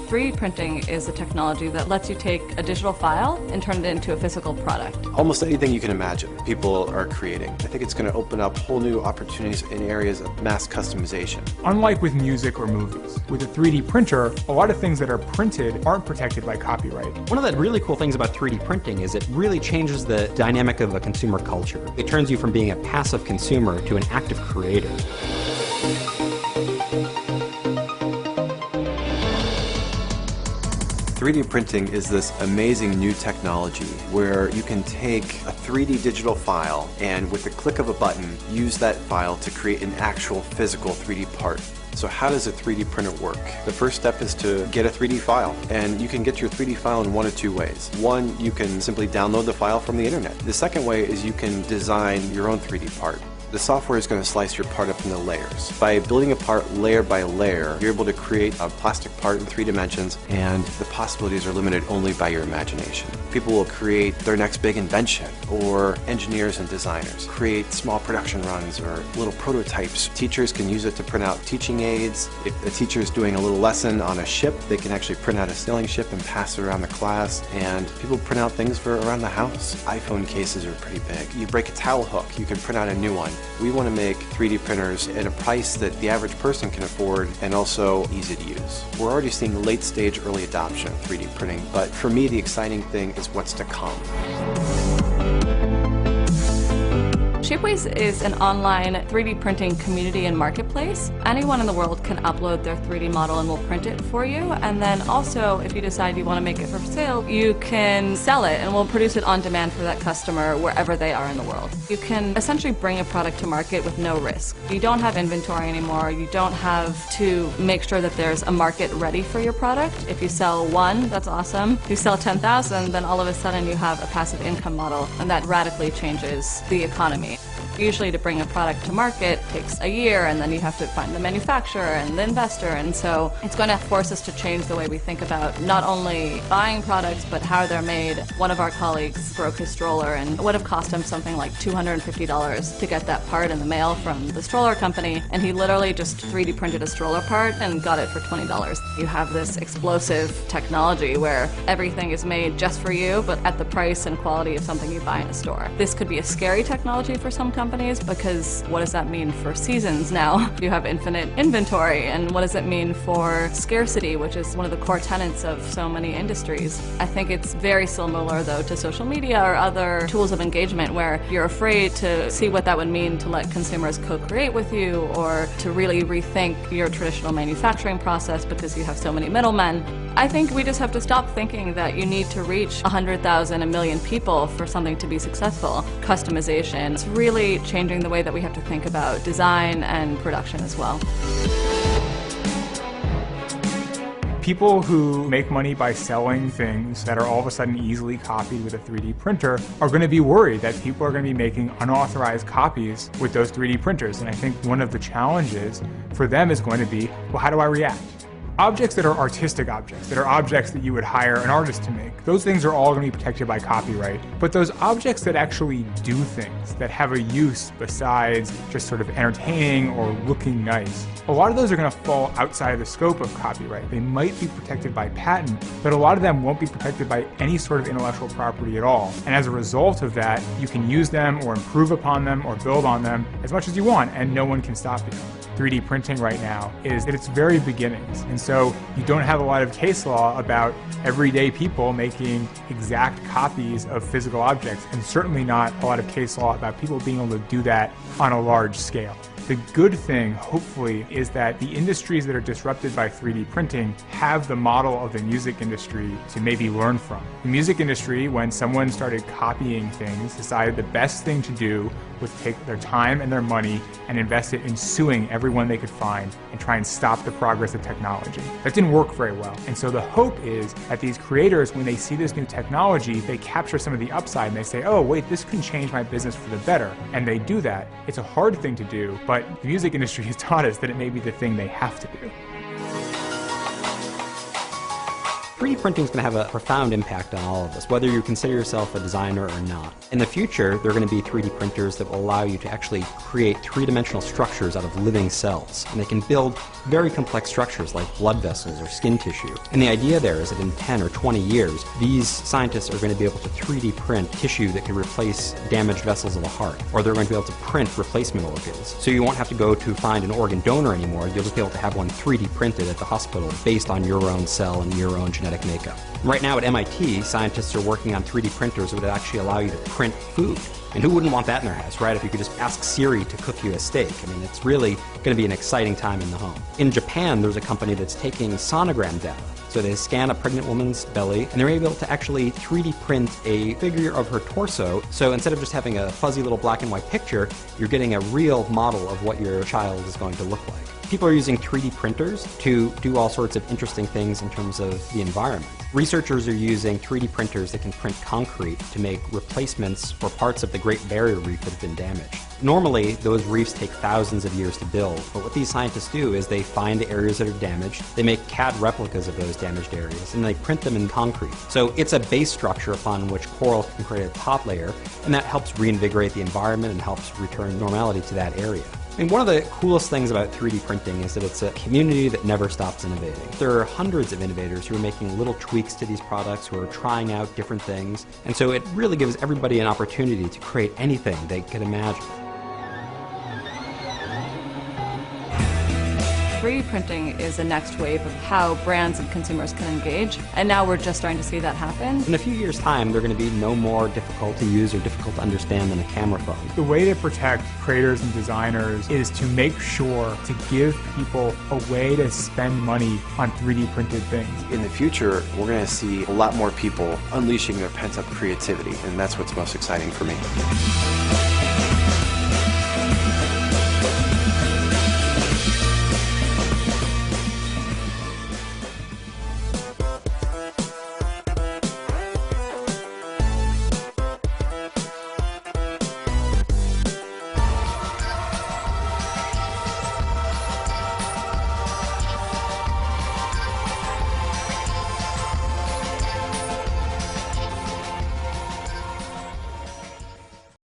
3D printing is a technology that lets you take a digital file and turn it into a physical product. Almost anything you can imagine, people are creating. I think it's going to open up whole new opportunities in areas of mass customization. Unlike with music or movies, with a 3D printer, a lot of things that are printed aren't protected by copyright. One of the really cool things about 3D printing is it really changes the dynamic of a consumer culture. It turns you from being a passive consumer to an active creator. 3D printing is this amazing new technology where you can take a 3D digital file and with the click of a button use that file to create an actual physical 3D part. So how does a 3D printer work? The first step is to get a 3D file, and you can get your 3D file in one of two ways. One, you can simply download the file from the internet. The second way is you can design your own 3D part. The software is going to slice your part up into layers. By building a part layer by layer, you're able to create a plastic part in 3 dimensions, and the possibilities are limited only by your imagination. People will create their next big invention, or engineers and designers create small production runs or little prototypes. Teachers can use it to print out teaching aids. If a teacher is doing a little lesson on a ship, they can actually print out a sailing ship and pass it around the class. And people print out things for around the house. iPhone cases are pretty big. You break a towel hook, you can print out a new one. We want to make 3D printers at a price that the average person can afford and also easy to use. We're already seeing late stage early adoption of 3D printing, but for me the exciting thing is what's to come. Shapeways is an online 3D printing community and marketplace. Anyone in the world can upload their 3D model and we'll print it for you. And then also, if you decide you want to make it for sale, you can sell it and we'll produce it on demand for that customer wherever they are in the world. You can essentially bring a product to market with no risk. You don't have inventory anymore. You don't have to make sure that there's a market ready for your product. If you sell one, that's awesome. If you sell 10,000, then all of a sudden you have a passive income model, and that radically changes the economy. Usually to bring a product to market takes a year, and then you have to find the manufacturer and the investor, and so it's going to force us to change the way we think about not only buying products but how they're made. One of our colleagues broke his stroller and it would have cost him something like $250 to get that part in the mail from the stroller company, and he literally just 3D printed a stroller part and got it for $20. You have this explosive technology where everything is made just for you but at the price and quality of something you buy in a store. This could be a scary technology for some companies, because what does that mean for seasons now? You have infinite inventory, and what does it mean for scarcity, which is one of the core tenets of so many industries? I think it's very similar though to social media or other tools of engagement where you're afraid to see what that would mean to let consumers co-create with you or to really rethink your traditional manufacturing process because you have so many middlemen. I think we just have to stop thinking that you need to reach 100,000, 1 million people for something to be successful. Customization is really changing the way that we have to think about design and production as well. People who make money by selling things that are all of a sudden easily copied with a 3D printer are going to be worried that people are going to be making unauthorized copies with those 3D printers. And I think one of the challenges for them is going to be, well, how do I react? Objects that are artistic objects, that are objects that you would hire an artist to make, those things are all going to be protected by copyright. But those objects that actually do things, that have a use besides just sort of entertaining or looking nice, a lot of those are going to fall outside of the scope of copyright. They might be protected by patent, but a lot of them won't be protected by any sort of intellectual property at all. And as a result of that, you can use them or improve upon them or build on them as much as you want, and no one can stop you. 3D printing right now is at its very beginnings. And so you don't have a lot of case law about everyday people making exact copies of physical objects, and certainly not a lot of case law about people being able to do that on a large scale. The good thing, hopefully, is that the industries that are disrupted by 3D printing have the model of the music industry to maybe learn from. The music industry, when someone started copying things, decided the best thing to do was take their time and their money and invest it in suing everyone they could find and try and stop the progress of technology. That didn't work very well. And so the hope is that these creators, when they see this new technology, they capture some of the upside and they say, oh, wait, this can change my business for the better. And they do that. It's a hard thing to do, but the music industry has taught us that it may be the thing they have to do. 3D printing is going to have a profound impact on all of us, whether you consider yourself a designer or not. In the future, there are going to be 3D printers that will allow you to actually create three-dimensional structures out of living cells. And they can build very complex structures like blood vessels or skin tissue. And the idea there is that in 10 or 20 years, these scientists are going to be able to 3D print tissue that can replace damaged vessels of the heart, or they're going to be able to print replacement organs. So you won't have to go to find an organ donor anymore. You'll just be able to have one 3D printed at the hospital based on your own cell and your own genetic makeup. Right now at MIT, scientists are working on 3D printers that would actually allow you to print food. And who wouldn't want that in their house, right? If you could just ask Siri to cook you a steak. I mean, it's really going to be an exciting time in the home. In Japan, there's a company that's taking sonogram data. So they scan a pregnant woman's belly, and they're able to actually 3D print a figure of her torso. So instead of just having a fuzzy little black and white picture, you're getting a real model of what your child is going to look like. People are using 3D printers to do all sorts of interesting things in terms of the environment. Researchers are using 3D printers that can print concrete to make replacements for parts of the Great Barrier Reef that have been damaged. Normally, those reefs take thousands of years to build, but what these scientists do is they find the areas that are damaged, they make CAD replicas of those damaged areas, and they print them in concrete. So it's a base structure upon which coral can create a top layer, and that helps reinvigorate the environment and helps return normality to that area. I mean, one of the coolest things about 3D printing is that it's a community that never stops innovating. There are hundreds of innovators who are making little tweaks to these products, who are trying out different things, and so it really gives everybody an opportunity to create anything they could imagine. 3D printing is the next wave of how brands and consumers can engage, and now we're just starting to see that happen. In a few years' time, they're going to be no more difficult to use or difficult to understand than a camera phone. The way to protect creators and designers is to make sure to give people a way to spend money on 3D printed things. In the future, we're going to see a lot more people unleashing their pent-up creativity, and that's what's most exciting for me.